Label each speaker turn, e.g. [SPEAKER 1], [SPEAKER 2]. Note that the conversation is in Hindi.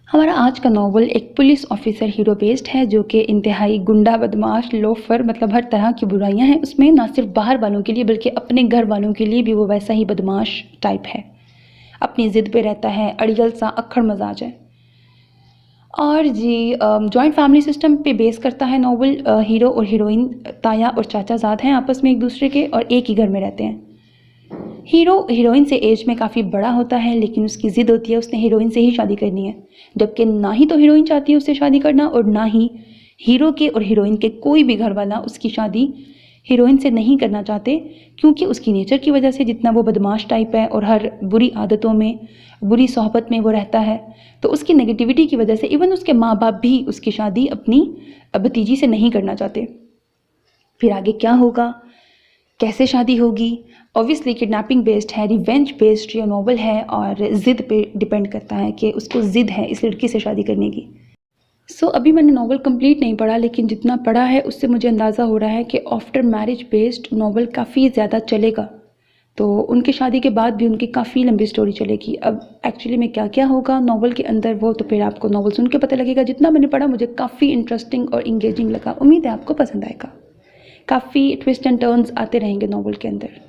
[SPEAKER 1] हमारा आज का नॉवल एक पुलिस ऑफिसर हीरो बेस्ड है जो कि इंतहाई गुंडा बदमाश लोफर मतलब हर तरह की बुराइयां हैं उसमें, ना सिर्फ बाहर वालों के लिए बल्कि अपने घर वालों के लिए भी वो वैसा ही बदमाश टाइप है। अपनी ज़िद पे रहता है, अड़ियल सा अक्खड़ मजाज है। और जी जॉइंट फैमिली सिस्टम पे बेस करता है नॉवल। हीरो और हीरोइन ताया और चाचाजाद हैं आपस में एक दूसरे के और एक ही घर में रहते हैं। हीरो हीरोइन से एज में काफ़ी बड़ा होता है लेकिन उसकी ज़िद होती है उसने हीरोइन से ही शादी करनी है, जबकि ना ही तो हीरोइन चाहती है उससे शादी करना और ना ही हीरो के और हीरोइन के कोई भी घर वाला उसकी शादी हीरोइन से नहीं करना चाहते, क्योंकि उसकी नेचर की वजह से जितना वो बदमाश टाइप है और हर बुरी आदतों में बुरी सोहबत में वो रहता है, तो उसकी नेगेटिविटी की वजह से इवन उसके माँ बाप भी उसकी शादी अपनी भतीजी से नहीं करना चाहते। फिर आगे क्या होगा, कैसे शादी होगी? ऑब्वियसली किडनैपिंग बेस्ड है, रिवेंज बेस्ड ये नॉवल है और ज़िद पे डिपेंड करता है कि उसको ज़िद है इस लड़की से शादी करने की। अभी मैंने नॉवल कंप्लीट नहीं पढ़ा लेकिन जितना पढ़ा है उससे मुझे अंदाज़ा हो रहा है कि आफ्टर मैरिज बेस्ड नॉवल काफ़ी ज़्यादा चलेगा। तो उनकी शादी के बाद भी उनकी काफ़ी लंबी स्टोरी चलेगी। अब एक्चुअली में क्या क्या होगा नॉवल के अंदर वो तो फिर आपको नॉवल सुन के पता लगेगा। जितना मैंने पढ़ा मुझे काफ़ी इंटरेस्टिंग और इंगेजिंग लगा। उम्मीद है आपको पसंद आएगा। काफ़ी ट्विस्ट एंड टर्न्स आते रहेंगे नॉवल के अंदर।